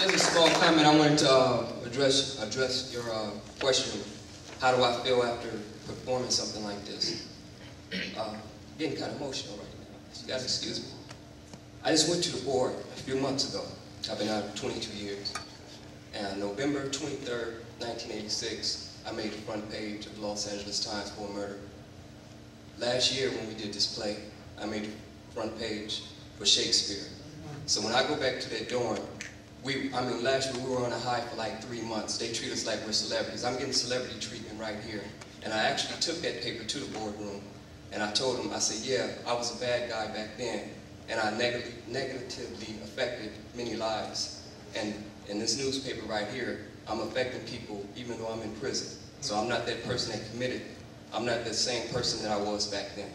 As a small comment, I wanted to address your question. How do I feel after performing something like this? Getting kind of emotional right now. You guys excuse me. I just went to the board a few months ago. I've been out 22 years. And November 23rd, 1986, I made the front page of the Los Angeles Times for a murder. Last year when we did this play, I made the front page for Shakespeare. So when I go back to that dorm, last year we were on a high for like 3 months. They treat us like we're celebrities. I'm getting celebrity treatment right here. And I actually took that paper to the boardroom and I told them, I said, yeah, I was a bad guy back then and I negatively affected many lives. And in this newspaper right here, I'm affecting people even though I'm in prison. So I'm not that person that committed. I'm not the same person that I was back then.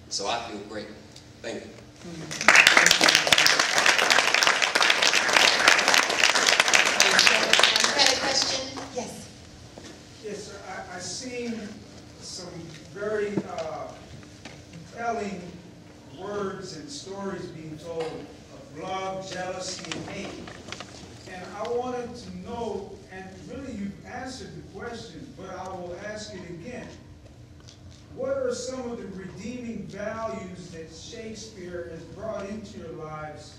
So I feel great. Thank you. Question? Yes. Yes, sir. I've seen some very telling words and stories being told of love, jealousy, and hate. And I wanted to know, and really you've answered the question, but I will ask it again. What are some of the redeeming values that Shakespeare has brought into your lives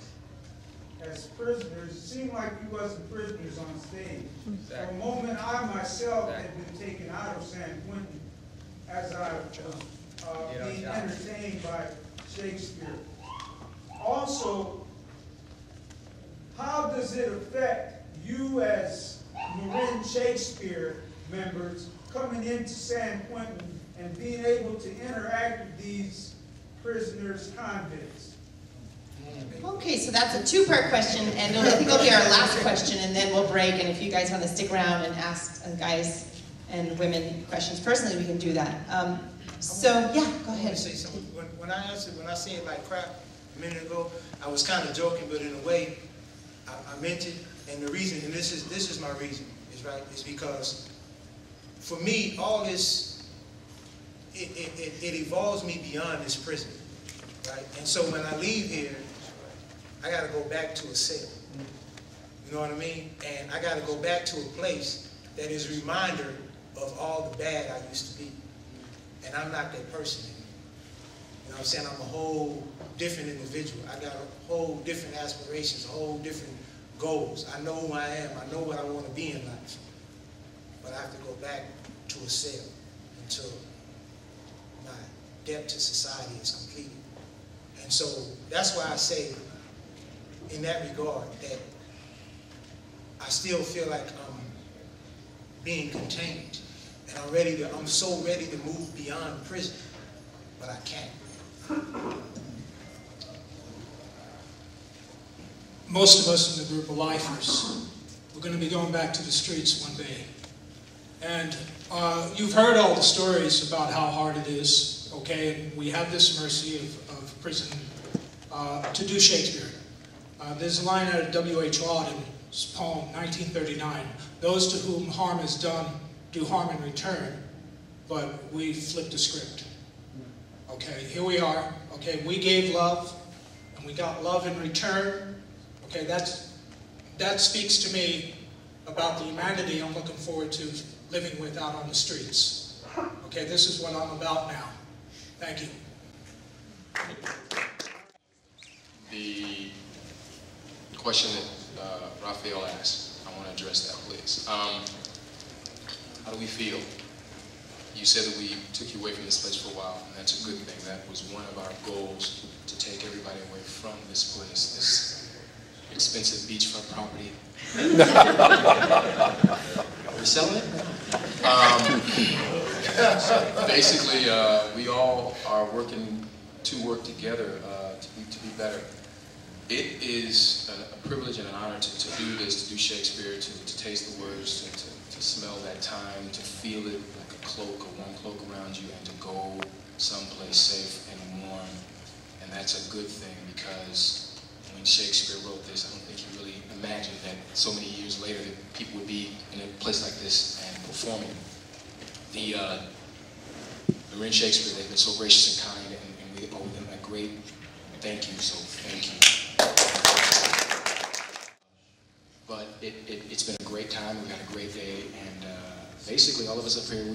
as prisoners? It seemed like you wasn't prisoners on stage. For a moment, I myself had been taken out of San Quentin as I was being entertained by Shakespeare. Also, how does it affect you as MoreMarin Shakespeare members coming into San Quentin and being able to interact with these prisoners, convicts? Okay, so that's a two-part question, and I think it'll be our last question, and then we'll break, and if you guys want to stick around and ask guys and women questions personally, we can do that. So, yeah, go ahead. I say something. When I said like crap a minute ago, I was kind of joking, but in a way, I meant it, and the reason, and this is my reason, is because for me, all this, it evolves me beyond this prison, right? And so when I leave here, I got to go back to a cell. You know what I mean? And I got to go back to a place that is a reminder of all the bad I used to be. And I'm not that person anymore. You know what I'm saying? I'm a whole different individual. I got a whole different aspirations, a whole different goals. I know who I am. I know what I want to be in life. But I have to go back to a cell until my debt to society is completed. And so that's why I say, in that regard, that I still feel like I'm being contained, and I'm so ready to move beyond prison, but I can't. Most of us in the group are lifers. We're going to be going back to the streets one day. And you've heard all the stories about how hard it is, okay? And we have this mercy of prison to do Shakespeare. There's a line out of W.H. Auden's poem, 1939. Those to whom harm is done do harm in return, but we flipped the script. Okay, here we are. Okay, we gave love, and we got love in return. Okay, that speaks to me about the humanity I'm looking forward to living with out on the streets. Okay, this is what I'm about now. Thank you. The question that Raphael asked, I want to address that, please. How do we feel? You said that we took you away from this place for a while, and that's a good thing. That was one of our goals, to take everybody away from this place, this expensive beachfront property. We're selling it? Basically, we all are working to work together to be better. It is a privilege and an honor to do this, to do Shakespeare, to taste the words, to smell that time, to feel it like a cloak, a warm cloak around you, and to go someplace safe and warm. And that's a good thing, because when Shakespeare wrote this, I don't think he really imagined that so many years later that people would be in a place like this and performing. The MoreMarin Shakespeare, they've been so gracious and kind, and we owe them a great thank you, so thank you. But it's been a great time. We've had a great day, and basically all of us up here,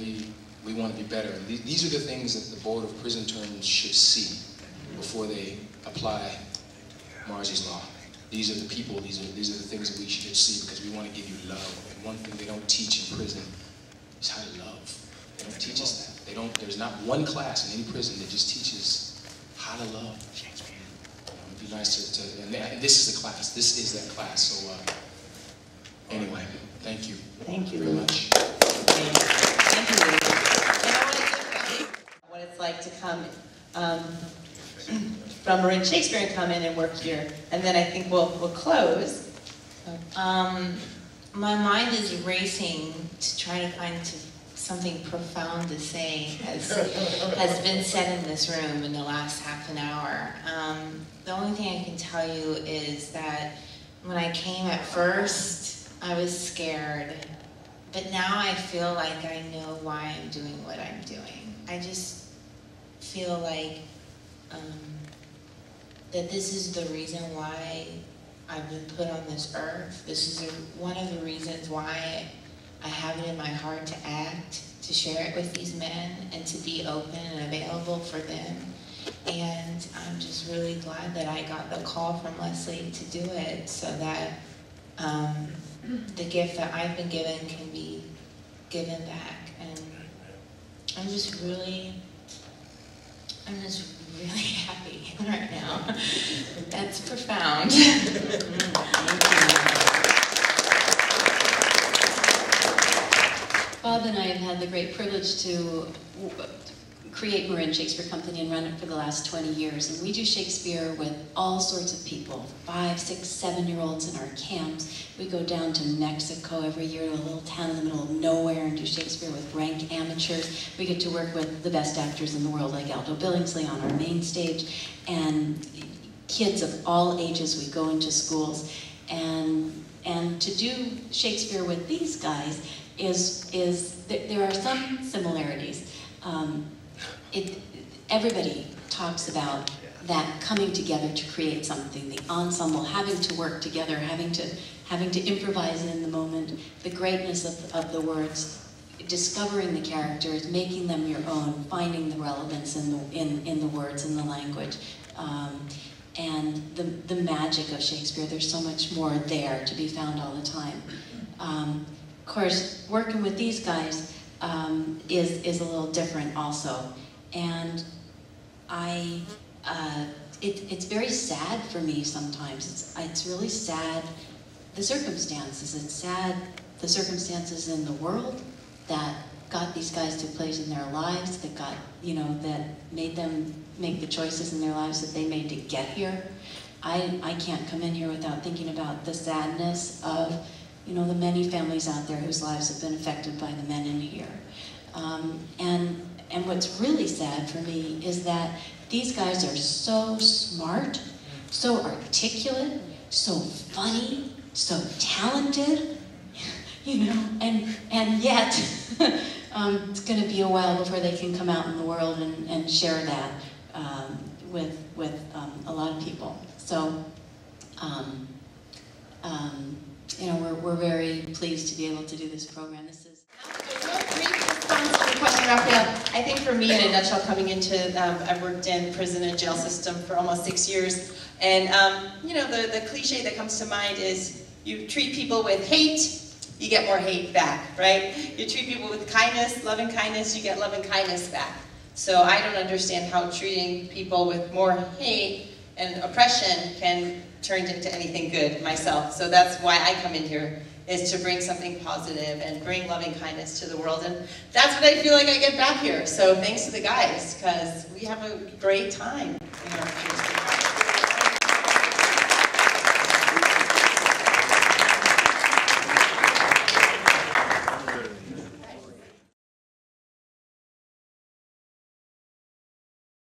we want to be better. And these are the things that the Board of Prison Terms should see before they apply Margie's Law. These are the people, these are the things that we should see, because we want to give you love. And one thing they don't teach in prison is how to love. They don't teach us that. There's not one class in any prison that just teaches how to love Shakespeare. It'd be nice and this is the class. This is that class. So anyway, thank you. Thank you very much. Thank you. And I want to give what it's like to come from Marin Shakespeare and come in and work here. And then I think we'll close. My mind is racing to try to find something profound to say has been said in this room in the last half an hour. The only thing I can tell you is that when I came at first, I was scared. But now I feel like I know why I'm doing what I'm doing. I just feel like that this is the reason why I've been put on this earth. This is one of the reasons why I have it in my heart to act, to share it with these men, and to be open and available for them. And I'm just really glad that I got the call from Leslie to do it, so that the gift that I've been given can be given back. And I'm just really happy right now. That's profound. Bob and I have had the great privilege to create Marin Shakespeare Company and run it for the last 20 years. And we do Shakespeare with all sorts of people, 5, 6, 7-year-olds in our camps. We go down to Mexico every year to a little town in the middle of nowhere and do Shakespeare with rank amateurs. We get to work with the best actors in the world, like Aldo Billingsley on our main stage, and kids of all ages. We go into schools, and to do Shakespeare with these guys there are some similarities. Everybody talks about that coming together to create something, the ensemble, having to work together, having to improvise in the moment, the greatness of the words, discovering the characters, making them your own, finding the relevance in the words and the language, and the magic of Shakespeare. There's so much more there to be found all the time. Of course, working with these guys is a little different also, and it's very sad for me sometimes. It's really sad, the circumstances. It's sad, the circumstances in the world that got these guys to a place in their lives that that made them make the choices in their lives that they made to get here. I can't come in here without thinking about the sadness of the many families out there whose lives have been affected by the men in here. And what's really sad for me is that these guys are so smart, so articulate, so funny, so talented, and yet it's going to be a while before they can come out in the world and share that with a lot of people. So we're very pleased to be able to do this program. There's no brief response to the question, Raphael. I think for me, in a nutshell, coming into, I've worked in prison and jail system for almost 6 years, and the cliche that comes to mind is you treat people with hate, you get more hate back, right? You treat people with kindness, loving kindness, you get loving kindness back. So I don't understand how treating people with more hate and oppression can turn into anything good myself. So that's why I come in here, is to bring something positive and bring loving kindness to the world. And that's what I feel like I get back here. So thanks to the guys, because we have a great time here.